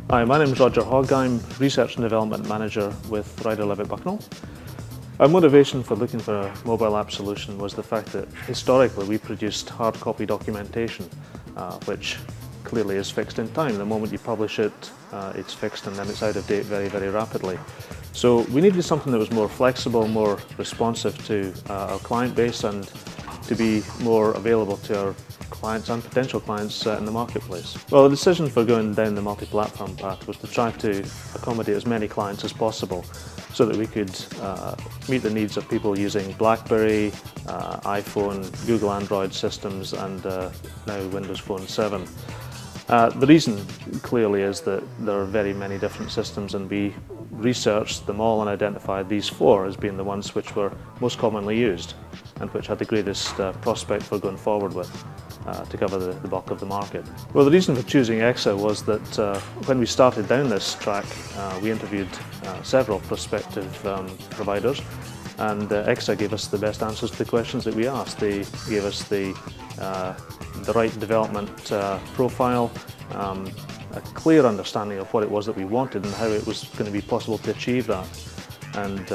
Hi, my name is Roger Hogg. I'm Research and Development Manager with Levett Bucknall. Our motivation for looking for a mobile app solution was the fact that historically we produced hard copy documentation, which clearly is fixed in time. The moment you publish it, it's fixed and then it's out of date very, very rapidly. So we needed something that was more flexible, more responsive to our client base and to be more available to our clients and potential clients in the marketplace. Well, the decision for going down the multi-platform path was to try to accommodate as many clients as possible so that we could meet the needs of people using BlackBerry, iPhone, Google Android systems and now Windows Phone 7. The reason clearly is that there are very many different systems and we researched them all and identified these four as being the ones which were most commonly used and which had the greatest prospect for going forward with to cover the bulk of the market. Well, the reason for choosing EXA was that when we started down this track we interviewed several prospective providers and EXA gave us the best answers to the questions that we asked. They gave us the right development profile, a clear understanding of what it was that we wanted and how it was going to be possible to achieve that. And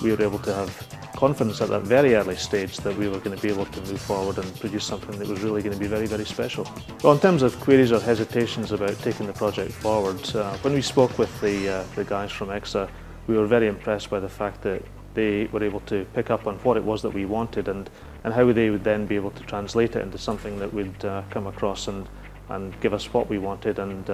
we were able to have confidence at that very early stage that we were going to be able to move forward and produce something that was really going to be very, very special. Well, in terms of queries or hesitations about taking the project forward, when we spoke with the guys from EXA, we were very impressed by the fact that they were able to pick up on what it was that we wanted and how they would then be able to translate it into something that would come across and give us what we wanted and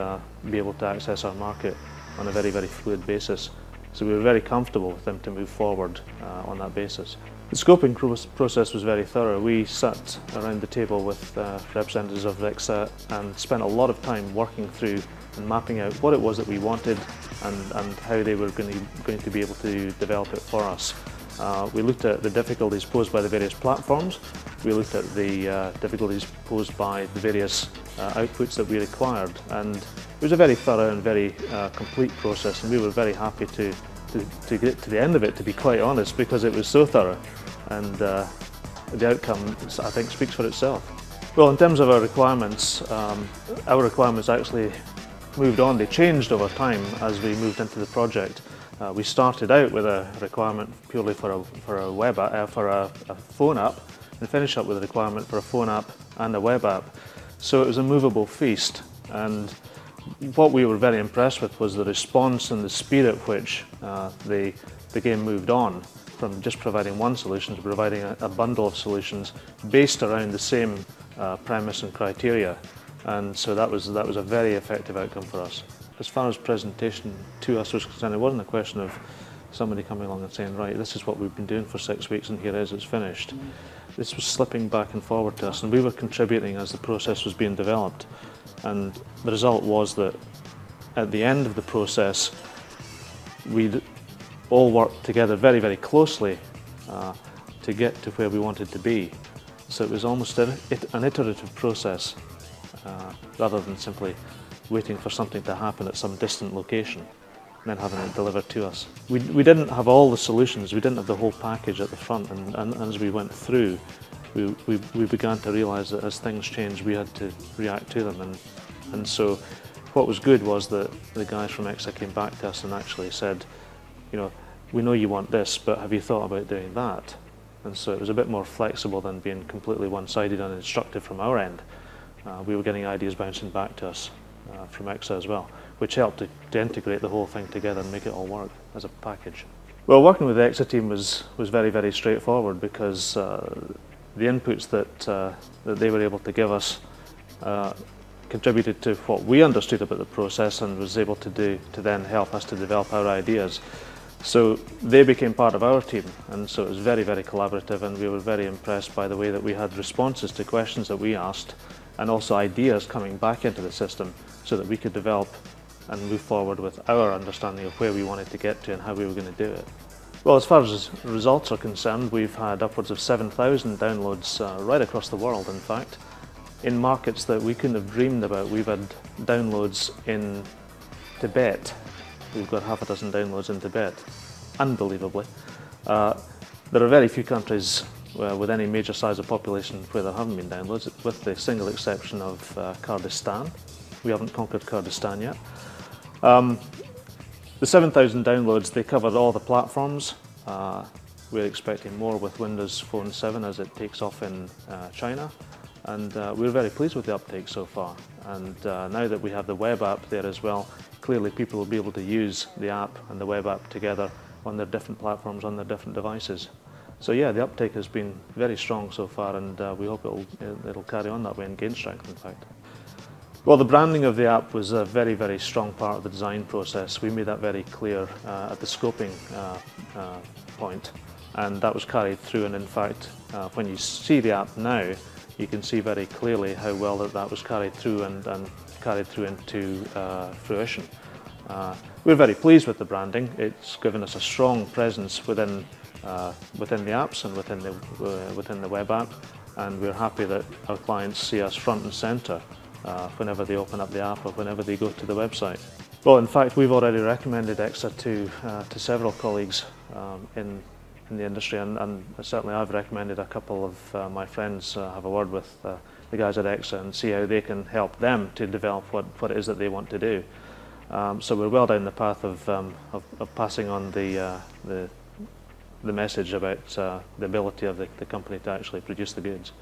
be able to access our market on a very, very fluid basis. So we were very comfortable with them to move forward on that basis. The scoping process was very thorough. We sat around the table with representatives of EXA and spent a lot of time working through and mapping out what it was that we wanted and how they were going to be able to develop it for us. We looked at the difficulties posed by the various platforms. We looked at the difficulties posed by the various outputs that we required, and it was a very thorough and very complete process, and we were very happy to get to the end of it, to be quite honest, because it was so thorough, and the outcome, I think, speaks for itself. Well, in terms of our requirements actually moved on. They changed over time as we moved into the project. We started out with a requirement purely for a phone app, and finished up with a requirement for a phone app and a web app. So it was a movable feast, and what we were very impressed with was the response and the speed at which the game moved on from just providing one solution to providing a bundle of solutions based around the same premise and criteria. And so that was a very effective outcome for us. As far as presentation to us was concerned, it wasn't a question of somebody coming along and saying, right, this is what we've been doing for 6 weeks and here it is, it's finished. This was slipping back and forward to us, and we were contributing as the process was being developed. And the result was that at the end of the process, we'd all worked together very, very closely to get to where we wanted to be. So it was almost an iterative process rather than simply waiting for something to happen at some distant location and then having it delivered to us. We didn't have all the solutions, we didn't have the whole package at the front, and as we went through, we began to realise that as things changed we had to react to them, and so what was good was that the guys from EXA came back to us and actually said, you know, we know you want this, but have you thought about doing that? And so it was a bit more flexible than being completely one-sided and instructive from our end. We were getting ideas bouncing back to us from EXA as well, which helped to integrate the whole thing together and make it all work as a package. Well, working with the EXA team was very, very straightforward because the inputs that they were able to give us contributed to what we understood about the process and was able to then help us to develop our ideas. So they became part of our team, and so it was very, very collaborative, and we were very impressed by the way that we had responses to questions that we asked and also ideas coming back into the system so that we could develop and move forward with our understanding of where we wanted to get to and how we were going to do it. Well, as far as results are concerned, we've had upwards of 7,000 downloads right across the world, in fact. In markets that we couldn't have dreamed about, we've had downloads in Tibet. We've got half a dozen downloads in Tibet, unbelievably. There are very few countries with any major size of population where there haven't been downloads, with the single exception of Kurdistan. We haven't conquered Kurdistan yet. The 7,000 downloads, they covered all the platforms. We're expecting more with Windows Phone 7 as it takes off in China, and we're very pleased with the uptake so far. And now that we have the web app there as well, clearly people will be able to use the app and the web app together on their different platforms, on their different devices. So yeah, the uptake has been very strong so far, and we hope it'll carry on that way and gain strength, in fact. Well, the branding of the app was a very, very strong part of the design process. We made that very clear at the scoping point, and that was carried through. And in fact, when you see the app now, you can see very clearly how well that was carried through and carried through into fruition. We're very pleased with the branding. It's given us a strong presence within the apps and within the web app, and we're happy that our clients see us front and centre whenever they open up the app or whenever they go to the website. Well, in fact, we've already recommended EXA to several colleagues in the industry, and certainly I've recommended a couple of my friends have a word with the guys at EXA and see how they can help them to develop what it is that they want to do. So we're well down the path of passing on the message about the ability of the company to actually produce the goods.